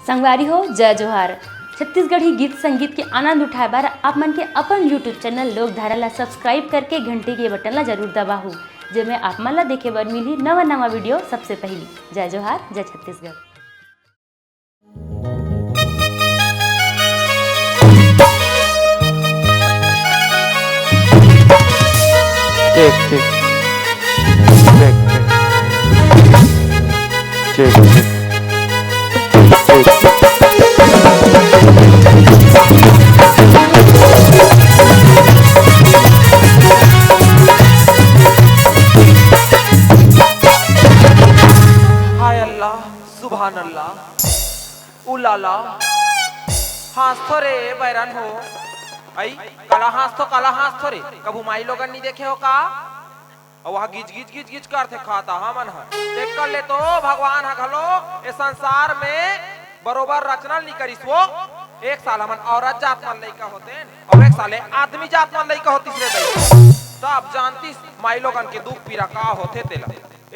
संगवारी हो जय जोहार। छत्तीसगढ़ी गीत संगीत के आनंद उठाए बार आप मन के अपन यूट्यूब चैनल लोकधारा ला सब्सक्राइब करके घंटी के बटन ला जरूर दबाहू, जेमे आप मन ला देखे बर मिली नवा नवा वीडियो सबसे पहली। जय जोहार, जय Chhattisgarh. Check check check check check हाय अल्लाह सुभान अल्लाह उलाला हाथ तो रे बैरन हो आई काला हाथ तो रे कबू माई लोगन नहीं देखे हो का और वहाँ गिज करते खाता हमन है देख कर ले तो भगवान है घलो इस संसार में बरोबर रचना नहीं करिस वो। एक साल हमन औरत जात मन लइका होते और एक साले आदमी जात मन लइका होतिस रे दई सब जानतीस माई लोगन के दुख पीड़ा का होते तेला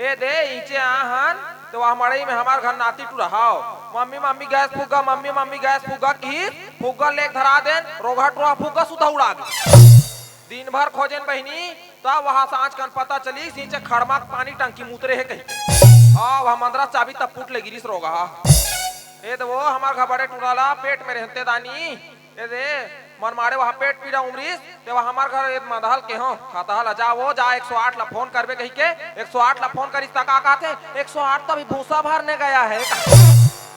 ए दे इचे आहन तो वह मड़ई में हमार घर नाती टू रहाओ मम्मी गैस फुग्गा मम्मी गैस फुग्गा की फुग्गा लेक धरा देन रोगा टुआ फुग्गा सुधा उड़ा दे दिन भर खोजन बहनी तब वहां सांच कन पता चली नीचे खड़मा पानी टंकी मुतरे है कहीं वह मंदरा चाबी तब फूट ले गिरीस रोगा ए तो वो हमार घर बड़े टूराला पेट में रहते दानी ए दे मन मारे वहाँ पेट पीड़ा उमरीस ते वह हमार घर एक मदहल के हो खाता हल जा वो जा 108 ला फोन करबे कही के 108 ला फोन करिस ता का कहते 108 तो अभी भूसा भरने गया है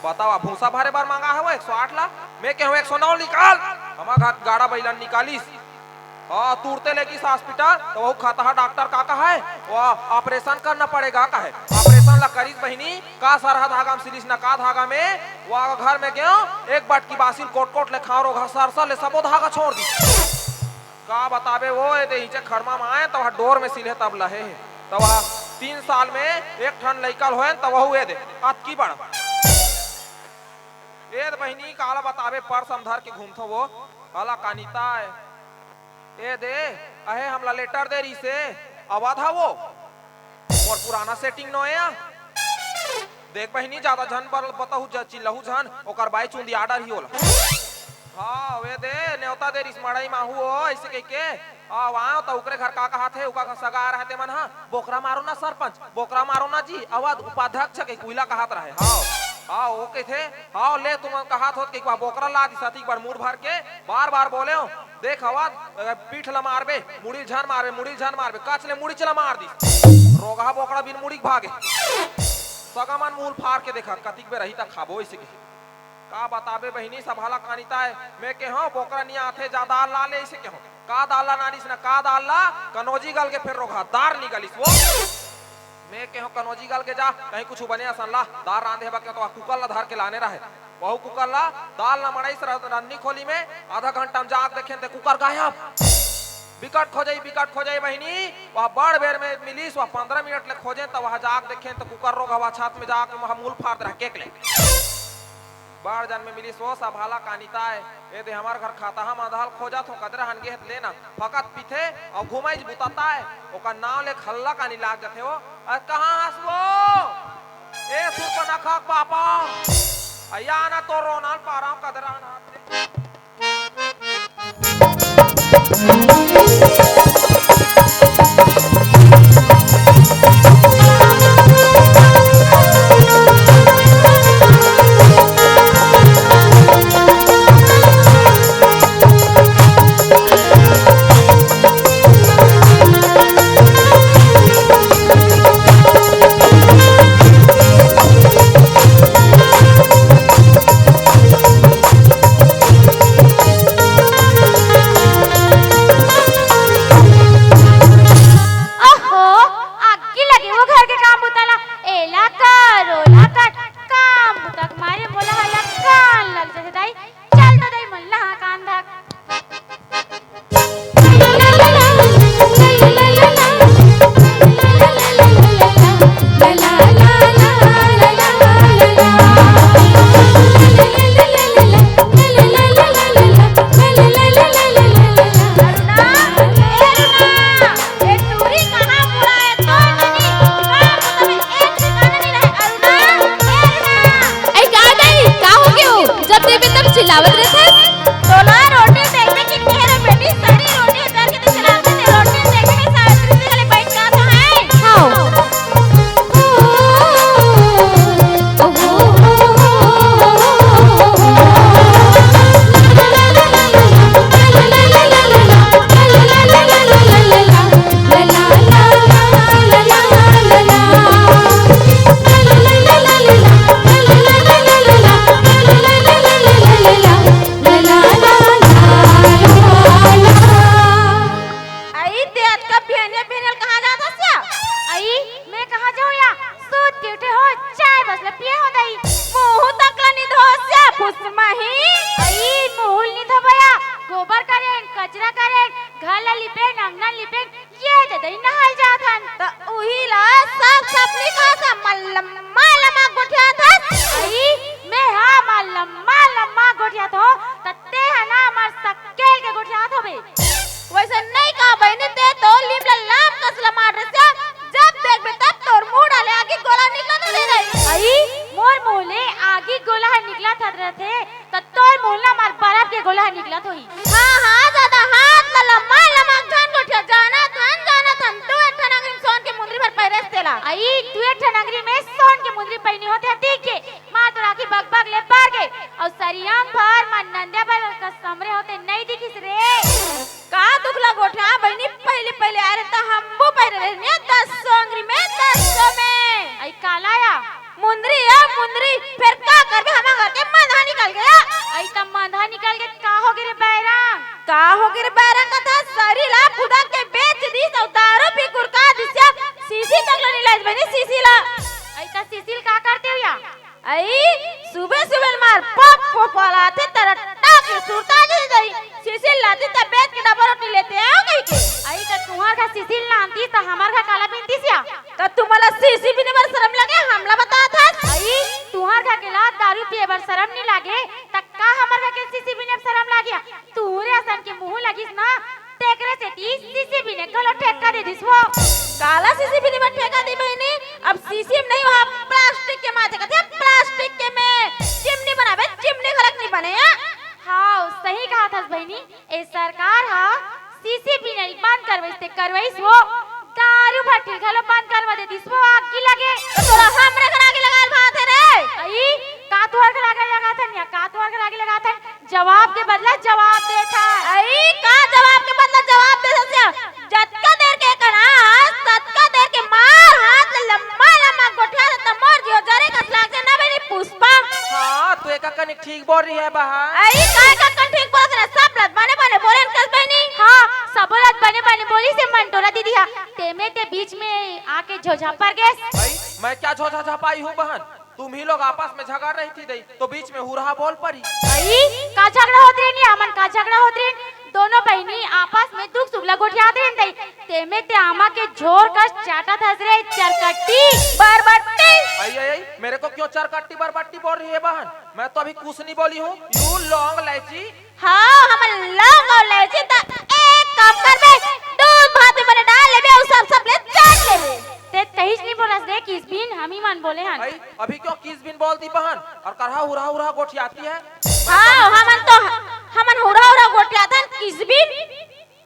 बताओ भूसा भरे बार मांगा है वो 108 ला मैं कहूँ 109 निकाल हमार घर गाड़ा बैलन निकालिस तुरते लेगी हॉस्पिटल तो वो खाता है डॉक्टर का है वो ऑपरेशन करना पड़ेगा का है ऑपरेशन ला करीस बहनी का सरहा धागा में सिलिस ना का धागा में वो घर में गयो एक बाट की बासिल कोट ले खाओ रोगा सरसा ले सबो धागा छोड़ दी का बताबे वो नीचे खड़मा में आए तो वह डोर में सिले तब लहे तो वह 3 साल में एक ठन लइकल होए तो वह दे अत की बड़ा ए बहनी काला बताबे पर समधर के घूमथो वो काला कानिता है ए दे अहे हमला लेटर दे रही से आवाज है वो और पुराना सेटिंग नो है देख बहनी ज्यादा झन पर बताहू चिल्लहू झन ओकर बाई चुंदी आर्डर ही होला हां वे दे नेवता दे रिस मड़ई माहू हो ऐसे कह के वहां तो ओकरे घर का कहा थे ओका सगा रहते मन हां बोकरा मारो ना सरपंच बोकरा मारो ना जी आवाज उपाध्यक्ष के कुइला कहत रहे हां ओके थे हां ले तुम कहत होत के बोकरा ला दी सती बार मूड भर के बार बोले हो देख आवाज पीठ ला मारबे मुड़ी झन मारबे कच ले मुड़ी चला मार दी रोगा बोकरा बिन मुड़ी भागे सगमन मूल फाड़ के देखा कतिक बे रही तक खाबो इसे का बताबे बहनी सभाला कानिता है मैं के हो बोकरा नहीं आथे ज्यादा ला ले इसे के हो का दाल ला नारिस ना का दाल ला कनोजी गल के फिर रोगा दार निकलिस वो मैं के हो कनोजी गल के जा कहीं कुछ बने असन ला दार रांधे बके तो कुकर ला धर के लाने रहे बहु कुकर ला दाल ला मड़ाई रन्नी खोली में आधा घंटा में जाग देखे ते कुकर गायब बिकट खोजाई बहनी वह बड़ बेर में मिलीस वह 15 मिनट ले खोजे तो वह जाग देखे तो कुकर रोग हवा छात में जाके वह मूल फाड़ रहा केक ले बड़ जन में मिलीस वो सब हाला कानिता है ए दे हमार घर खाता हम आधाल खोजा तो कदरा हनगे हत लेना फकत पीथे और घुमाई बुताता है ओका नाव ले खल्ला कानी लाग जाते हो और कहां हसबो ए सुपना खाक पापा अया ना तो रोनाल पाराम कदरा ना चिल्लावत रहते तोला रोटी देखने कितनी है रे बेटी सारी रोटी उतार के तो चिल्लाते थे रोटी देखने में सावित्री से गले बैठ का तो है हां वैसे नहीं कहा बहनी ते तो लिम लाम कसला मार रहा जब देख बे तब तोर मुंह डाले आगे गोला निकला तो नहीं रही आई मोर मोले आगे गोला निकला था थे तो तोर मोला मार बराबर के गोला निकला तो ही हां हां दादा हाथ लम्मा लम्मा जान गोठिया जाना थन तू ठनंगरी सोन के मुंदरी पर पैरेस तेला आई तू ठनंगरी में सोन के मुंदरी पहनी होते देखे मां तो राखी बग बग ले पार गए और सरियाम भर मन नंदिया पर का समरे होते नहीं दिखिस रे का दुखला गोठा बहनी पहले पहले आ रहे तो हमबो पहले रहने 10 अंगरी में 10 में आई कालाया मुंदरी फिर का करबे हमा घर के मांधा निकल गया आई तब मांधा निकल के का हो गिरे बैरंग का था सारी ला खुदा के बेच दी सौदारो भी कुरका दिया सीसी तक लो नीलाज बनी सीसी ला आई ता सीसील का करते हो या आई सुबह मार पप पलाते तरट्टा के सुरता जैसे दई सीसील लाती त बेच के डबल रोटी लेते आओ कहीं के आई त तुम्हार का सीसील ना आंती त हमार का काला पिनती सिया त तुम्हाला सीसी भी नहीं शर्म लगे हमला बता था आई तुम्हार का केला दारू पिए बर शर्म नहीं लागे त का हमार का के सीसी भी नहीं शर्म लागिया तूरे असन के मुंह लगिस ना टेकरे से 30 सीसी भी ने गलो ठेका दे दिस वो काला सीसी भी ने ठेका दी बहनी अब सीसी में नहीं वहां प्लास्टिक के माथे का थे प्लास्टिक के में चिमनी बनावे चिमनी खलक नहीं बने हां सही कहा था बहनी ए सरकार हा सीसी भी नहीं बंद करवाइस वो दारू भट्टी गलो बंद करवा दे दिस वो आग की लगे तो तोरा हमरे घर आगे लगाल भात है रे आई का तोर के लगा था या का तोर के आगे लगा था जवाब के बदला जवाब देता आई का जवाब के बदला जवाब दे सया जतका देर के करा ततका देर के मार हाथ लम्मा लम्मा गोठा त मोर जियो जरे कस लाग ना बनी पुष्पा हां तू एक कन ठीक बोल रही है बहन आई का कन ठीक बोल रहा सब लत बने बोलन कस बनी हां सब लत बने बोली से मंटोला दीदी हा तेमे ते बीच में आके झोझा पर गए भाई मैं क्या झोझा झपाई हूं बहन तुम ही लोग आपस में झगड़ रही थी दई तो बीच में हुरहा बोल पड़ी आई का झगड़ा होत रे नी हमन का झगड़ा होत रे दोनों बहनी आपस में दुख सुख लगोठियात रे दई तेमे ते आमा के झोर का चाटा थस रे चरकट्टी बरबट्टी आई मेरे को क्यों चरकट्टी बरबट्टी बोल रही है बहन मैं तो अभी कुछ नहीं बोली हूं यू लौंग इलायची हां हम लौंग और इलायची त एक काम कर बे दूध भात में डाल ले बे और सब ले चाट ले बे ते तहीस नहीं बोलस रे किस बिन हम ही मान बोले हन आई अभी क्यों किस बिन बोलती बहन और करहा हुरहा गोठियाती है हां हमन हुरहा गोठियातन किस बिन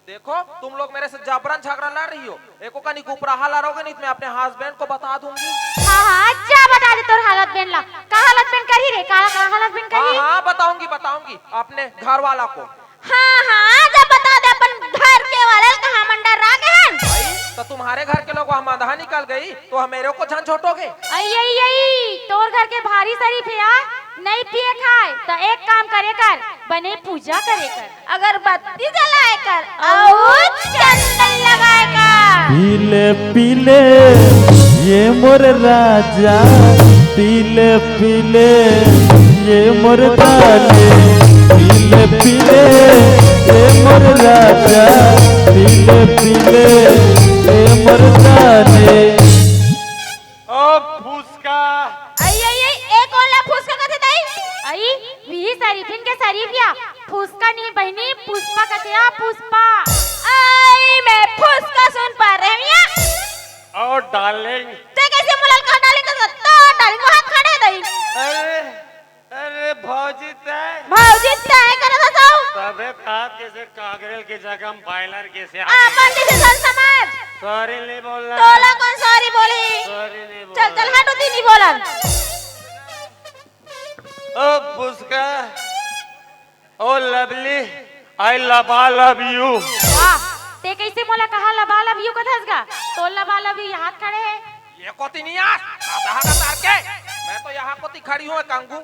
देखो तुम लोग मेरे से जबरन झगड़ा लड़ रही हो एको कनी गुपराहा लड़ोगे नहीं तो मैं अपने हस्बैंड को बता दूंगी हां अच्छा बता दे तोर हालत बेन ला का हालत बेन करी रे का हालत बेन करी हां बताऊंगी अपने घर वाला को हां जब बता दे अपन घर के वाले कहां मंडर आ गए हैं भाई तो तुम्हारे घर के लोग वहां मांधा निकल गई तो हम मेरे को झन छोटोगे आई तोर घर के भारी शरीफ है यार नहीं पिए खाए तो एक काम करे कर बने पूजा करे कर अगरबत्ती जलाए कर और चंदन लगाए कर पीले पीले ये मोर राजा पीले पीले ये मोर दाले पीले पीले ये मोर राजा पीले पीले ये मोर दाले ओ फुसका आई एक ओला फुसका कथे दई आई भी शरीफिन के शरीफिया फुसका नहीं बहनी पुष्पा कथे पुष्पा आई मैं फुसका सुन पा रही हूं और डार्लिंग ते कैसे मुलाल का डार्लिंग का तो डार्लिंग हाथ खड़े दई अरे अरे भौजी ते भौजी सफेद खाद कैसे कागरेल के जगह बॉयलर कैसे अपन डिसीजन समझ। सॉरी नहीं बोलना तोला कौन सॉरी बोली? सॉरी नहीं चल बोलना चल हट, उदी नहीं बोलन। ओ पुष्का oh lovely I love you वाह, ते कैसे मोला कहा लबा लब यू कथस गा? तो लबा लब यू हाथ खड़े है। ये कोती नहीं आ आधा का तार के मैं तो यहाँ कोती खड़ी हूँ कांगू।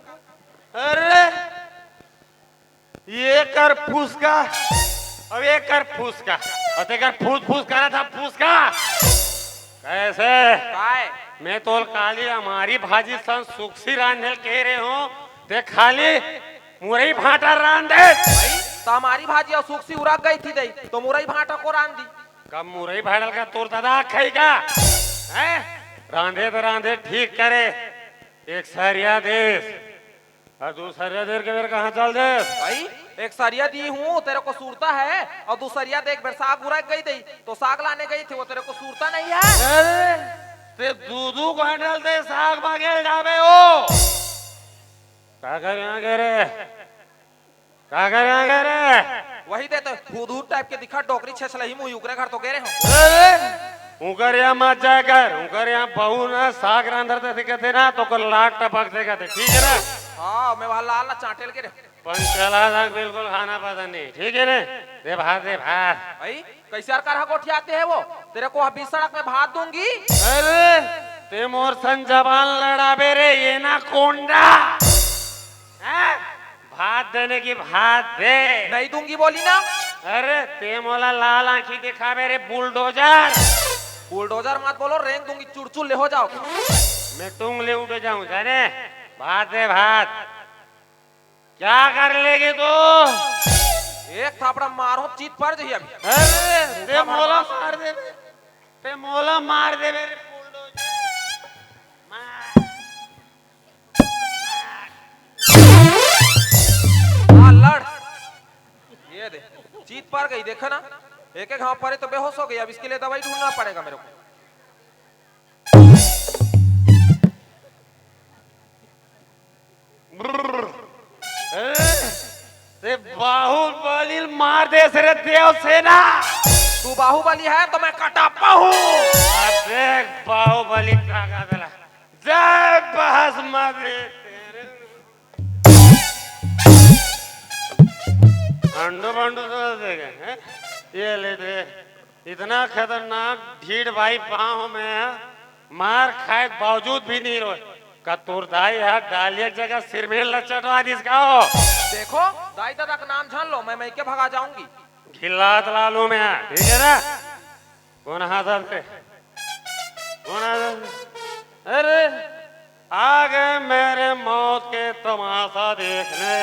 अरे ये कर फूसका अब ये कर फूसका और ते कर फूस करा था फूसका कैसे काय मैं तो काली हमारी भाजी सन सुखसी रांधेल कह रहे हो ते खाली मुरई भाटा रांध दे भाई तो हमारी भाजी और सूखसी उड़क गई थी दई तो मुरई भाटा को रांध दी। कब मुरई भाड़ल का तोर दादा खाएगा हैं रांधे तो रांधे ठीक करे एक सरिया देश और दूसरा देर के बेर कहाँ चल दे भाई एक सरिया दी हूँ तेरे को सूरता है और दूसरिया देख बेर साग उड़क गई दई तो साग लाने गई थी वो तेरे को सूरता नहीं है। अरे ते दूधू क्वांटल ते साग मांगे जावे हो का कर रे वही दे तो भूत टाइप के दिखा डोकरी छछलही मुंह उकरे घर तो गेरे हो। अरे उकर यहाँ मत जाकर उकर यहाँ बहू ना साग रांधते दिखते ना तो कर लाट टपक देगा ठीक है ना। हाँ मैं वहाँ लाल ना चाटेल के रे पंचला साग बिल्कुल खाना पसंद नहीं ठीक है ना दे भात भाई कैसे यार कोठी आते हैं वो तेरे को अभी सड़क में भात दूंगी। अरे ते मोर सन जबान लड़ाबे रे ये ना कोंडा भात देने की भात दे नहीं दूंगी बोली ना। अरे ते मोला लाल आंखी दिखावे रे बुलडोजर बुलडोजर मत बोलो रेंग दूंगी चुड़चुड़ ले हो जाओ। मैं टूंग ले उठे जाऊं जाने भात दे भात क्या कर लेगी तू एक थापड़ा मारो चीत पड़ जाइए अभी। अरे ते मोला मार दे ते मोला मार दे मेरे बुलडोजर हाँ लड़ ये दे चीत पड़ गई देखा ना एक एक घाव पड़े तो बेहोश हो गई अब इसके लिए दवाई ढूंढना पड़ेगा मेरे को। ते बाहुबली मार दे सरे देव सेना तू बाहुबली है तो मैं कटापा हूँ। देख बाहुबली कागा दला जय बहस मत अंडो बंडो तो देगा हैं? ये ले दे इतना खतरनाक ढीठ भाई पाँव में मार खाए बावजूद भी नहीं रोए का तोर दाई यार डालिया जगह सिर में लचटवा दिसका हो देखो दाई दादा का नाम जान लो मैं के भगा जाऊंगी। खिलात लालू में ठीक है ना कौन हाथ से कौन हाथ अरे आ गए मेरे मौत के तमाशा देखने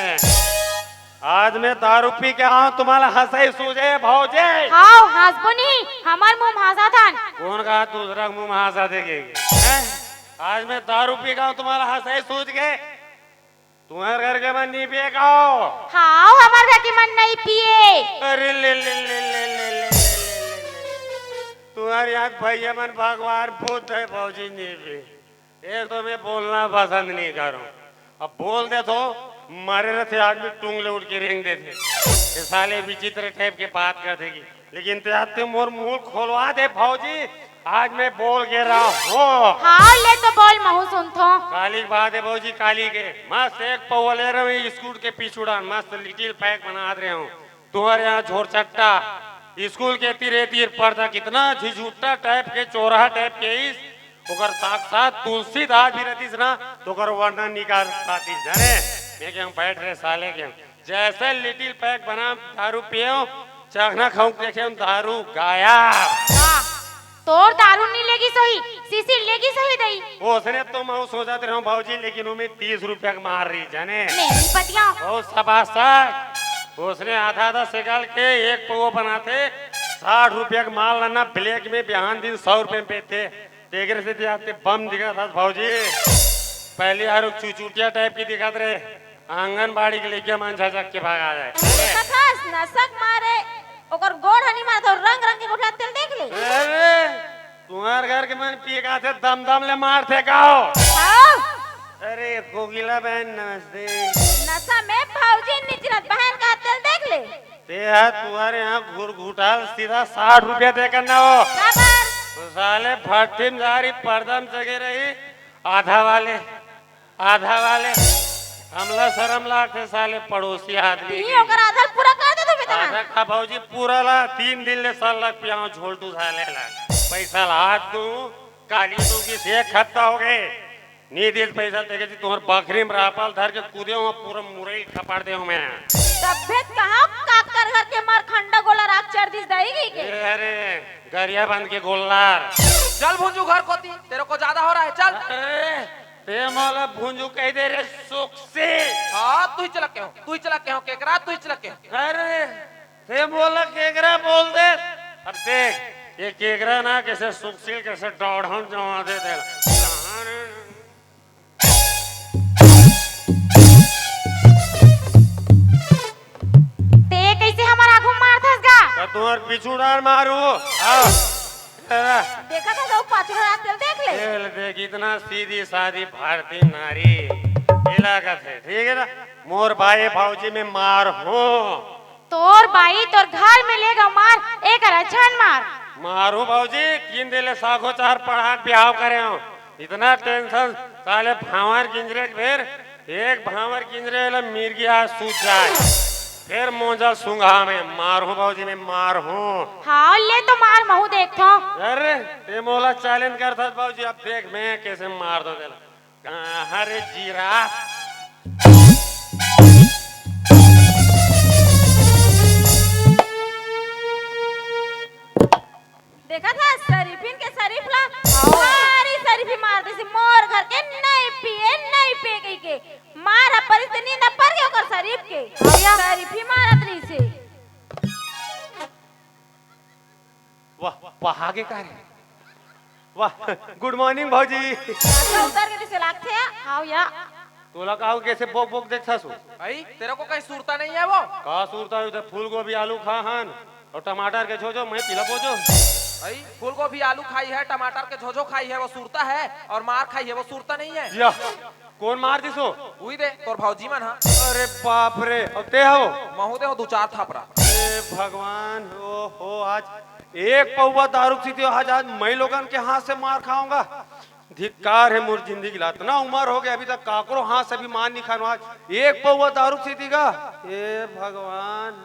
आज मैं दारू पी के आऊं तुम्हारा हंसाई सूझे भौजे हां हंसबुनी हमार मुंह भाषा थान कौन कहा दूसरा मुंह हंसा देगी आज मैं दारू पी का तुम्हारा हंसाई सूझ गए तुम्हारे घर के मन नहीं पिए गाओ हां हमार घर के मन नहीं पिए। अरे ले ले ले ले ले ले तुम्हारे यहाँ भैया मन भगवान भूत है भौजी नहीं पिए एक तो मैं बोलना पसंद नहीं करूं अब बोल दे तो मारे रहते आदमी टूंगले उठ के रेंग देते ये साले विचित्र टाइप के बात करते की लेकिन ते मोर मुंह खोलवा दे भौजी आज मैं बोल के रहा हूँ। हाँ ले तो बोल महू सुनथो काली की बात है भौजी काली के मस्त एक पौवा ले रहा हूँ स्कूल के पीछूड़ा मस्त लिटिल पैक बना रहे हूँ तुम्हारे यहाँ झोर चट्टा स्कूल के तीरे तीर पड़ता कितना झिझुट्टा टाइप के चौराहा टाइप के इस ओकर साक्षात तुलसीदास भी रहती ना तो कर वर्णन निकाल पाती जाने मैं क्या बैठ रहे साले के जैसे लिटिल पैक बना दारू पिए चखना खाऊं देखे दारू गायब तोर दारू नहीं लेगी सही सीसी लेगी सही दई उसने तो मैं सोचते रहा भाजी लेकिन उम्मीद 30 रुपया मार रही जाने मेरी पतिया बहुत सबासक उसने आधा सेगल के एक पौ बनाते 60 रुपया का माल लाना ब्लैक में बिहान दिन 100 रुपए में बेचते टेगर से दिखाते बम दिखा था भाजी पहले यार चुचुटिया टाइप की दिखाते रहे आंगनबाड़ी के लेके मन झटक के भाग आ जाए नसक मारे ओकर गोड़ हनी मार तो रंग रंग के उठा तेल देख ले अरे तुम्हारे घर के मन पिए का थे दम दम ले मारते गाओ हाँ अरे कोकिला बहन नमस्ते नशा में भौजी निचरत बहन का तेल देख ले ते है तुम्हारे यहाँ घुटाल सीधा 60 रुपया देकर ना हो खबर तो साले फटिम जारी पर्दम जगे रही आधा वाले हमला शरम लागे साले पड़ोसी आदमी ही की। ओकर आधार पूरा कर दे तू बेटा आधा का भाऊजी पूरा ला 3 दिन ले साल लग पिया झोलटू साले ला पैसा ला तू काली तू की से खत्ता हो गए नी दिल पैसा देके जी तुम्हार बकरी में रापाल धर के कूदे हो पूरा मुरई खपाड़ दे हूं मैं तबियत कहां काकर घर के मार खंडा गोला राख चढ़ दिस देगी के अरे गरिया बंद के गोलनार चल भुंजू घर कोती, तेरे को ज्यादा हो रहा है, चल। अरे ते मोला भुंजू कह दे रे सुख से हाँ तू ही चलक के हो केकरा तू ही चलक के हो। अरे ते मोला केकरा बोल दे अब देख ये केकरा ना कैसे सुखशील कैसे दौड़न जमा दे दे ते कैसे हमारा आगू मारथस गा तो तुम्हार पिछुड़ार मारू आओ देखा था लोग पाछू रात देख ले देख इतना सीधी सादी भारतीय नारी इलाका से ठीक है ना मोर भाई भाऊजी में मार हो तोर बाई तोर घर में लेगा मार एक रछन मार मारू भाऊजी 3 दिले साखो चार पढ़ा ब्याह करे हो इतना टेंशन साले भावर गिंजरे फिर एक भावर गिंजरे ला मिर्गी आज सूझ जाए फिर मोजा सुंघा में मारू भाऊजी में मार हूँ हाँ ले तो मार महू देखो अरे ये मोला चैलेंज करता भाऊजी अब देख मैं कैसे मार दो दिला अरे जीरा देखा था शरीफिन के शरीफ ला सारी शरीफी मार दे मोर घर के नहीं पे गई के मार परिस्थिति न पर के ओकर शरीफ के शरीफी मारत रही से वाह वाह आगे का रे वाह गुड मॉर्निंग भाऊजी उतर के दिसे लागथे हां या तोला काहू कैसे बोक बोक देखता सु भाई तेरे को कहीं सूरता नहीं है वो। का सूरता है उधर फूल गोभी आलू खा हन और टमाटर के छोजो मैं पिला पोजो भाई फूल गोभी आलू खाई है, टमाटर के झोझो खाई है, वो सूरता है, और मार खाई है वो सूरता नहीं है। या कौन मार दिसो वही दे तोर भौजी मन हा। अरे बाप रे अब ते हो महू दे हो 2-4 थापरा। अरे भगवान ओ हो आज एक पौवा दारू पीती हो आज मैं लोगन के हाथ से मार खाऊंगा धिक्कार है मोर जिंदगी ला इतना उम्र हो गया अभी तक काकरो हाथ से भी मार नहीं खानो आज एक पौवा दारू पीती का ए भगवान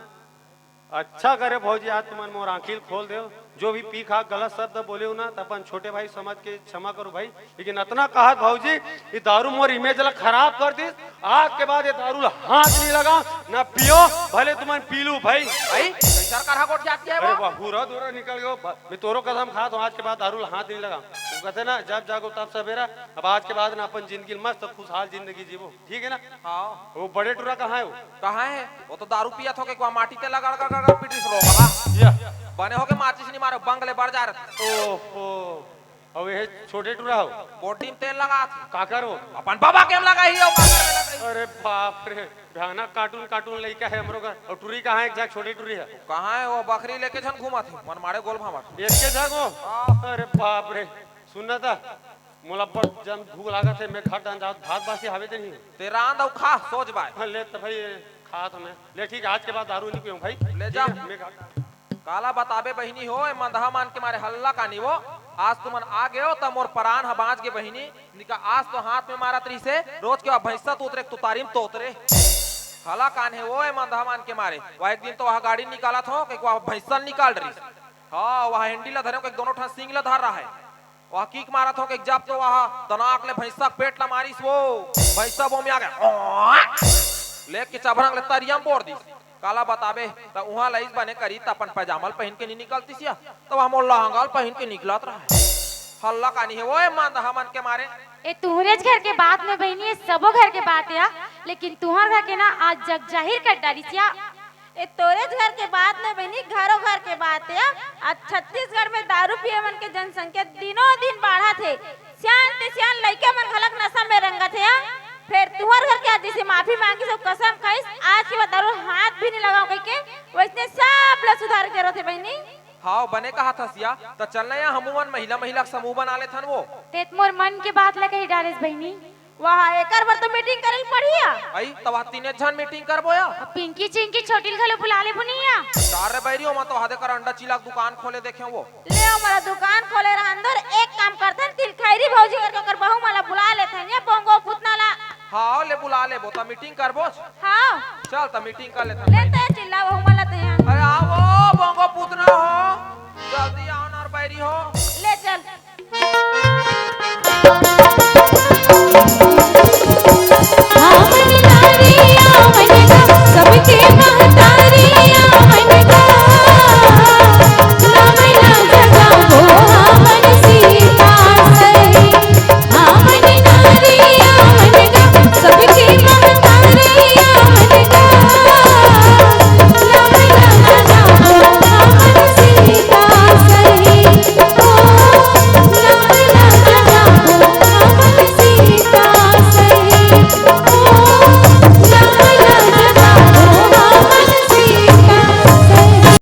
अच्छा करे भौजी आज तुमन मोर आंखिल खोल दे जो भी पी खा गलत शब्द बोले हो ना तो अपन छोटे भाई समझ के क्षमा करो भाई लेकिन इतना कहा भौजी ये दारू मोर इमेज ला खराब कर दी आज के बाद ये दारू ला हाथ नहीं लगा ना पियो भले तुमन पी लू भाई भाई कैसा करा गोट जाती है अरे वो। पूरा दूरा निकल गयो मैं तोरो कसम खा तो आज के बाद दारू ला हाथ नहीं लगा वो कहते ना जब जागो तब सवेरा अब आज के बाद ना अपन जिंदगी मस्त खुशहाल जिंदगी जीवो ठीक है ना। हाँ वो बड़े टूरा कहाँ है वो कहाँ है वो तो दारू पिया था कि माटी ते लगा कर पिटिस रोगा बने हो के माचिस नहीं मारो बंगले बढ़ जा रहे। ओहो अब ये छोटे टूरा हो बोटी में तेल लगा था काकर हो अपन बाबा के लगा ही हो काकर में लग रही। अरे बाप रे भयानक कार्टून कार्टून लड़का है हमरो का और टूरी कहाँ है एक छोटी टूरी है कहाँ है वो बकरी लेके छन घुमा थी मन मारे गोल भामा इसके जगो अरे बाप रे सुनना था मोला पर जब भूख लगा थे मैं खा डाल भात बासी हावे दे नहीं तेरा आंदा खा सोच बाय ले तो भाई खा तो मैं ले ठीक आज के बाद दारू नहीं पीऊं भाई ले जा। मैं काला बताबे बहिनी हो मंदहा मान के मारे हल्ला कानी वो आज तुमन आ गए हो तब मोर परान ह बाज के बहिनी निका आज तो हाथ में मारा तरी से रोज के भैंसा तो उतरे तू तारीम तो उतरे हला कान है वो मंदहा मान के मारे वह एक दिन तो वह गाड़ी निकाला था कि वह भैंसा निकाल रही हाँ वह हैंडी ला धरे दोनों ठा सिंग ला धर रहा है वह कीक मारा था कि जब तो वह तनाक ले भैंसा पेट ला मारिस वो भैंसा वो में आ गया लेके चबरंग ले तरियम बोर दी काला बताबे तो वहां लईस बने करी त अपन पैजामल पहन के नहीं निकलती सिया तो हम लहंगाल पहन के निकलत रहा हल्ला कानी है वो मान हमन के मारे ए तुहरेज घर के बात में बहनी है सबो घर के बात या लेकिन तुहर घर के ना आज जग जाहिर कर डाली सिया ए तोरेज घर के बात में बहनी घरों घर के बात है आज छत्तीसगढ़ में दारू पिए मन के जनसंख्या दिनों दिन बढ़ा थे सियान लइका मन घलक नशा में रंगा थे फिर तुहर घर के आज जैसे माफी मांगी सब कसम खाइस आज के बाद दारू हाथ भी नहीं लगाओ कह के वैसे सब ला सुधार करो थे बहनी हाँ बने कहा था सिया तो चलना या हमूमन महिला महिला समूह बना ले थन वो तेत मोर मन के बात ला कही डालेस बहनी वहाँ एकर बर तो मीटिंग करल पड़िया आई तवा तीने झन मीटिंग करबोया पिंकी चिंकी छोटी घले बुला ले बुनिया सारे बैरियो मा तो हादे कर अंडा चिला दुकान खोले देखे वो ले हमारा दुकान खोले रहा अंदर एक काम करथन तिल खैरी भौजी करके कर बहू माला बुला लेथन ये बोंगो पुतनाला हाँ ले बुला ले वो तो मीटिंग करबो हाँ चल तो मीटिंग कर लेता लेते चिल्ला बहू माला ते अरे आओ बोंगो पुतना हो जल्दी आओ नार बैरी हो ले चल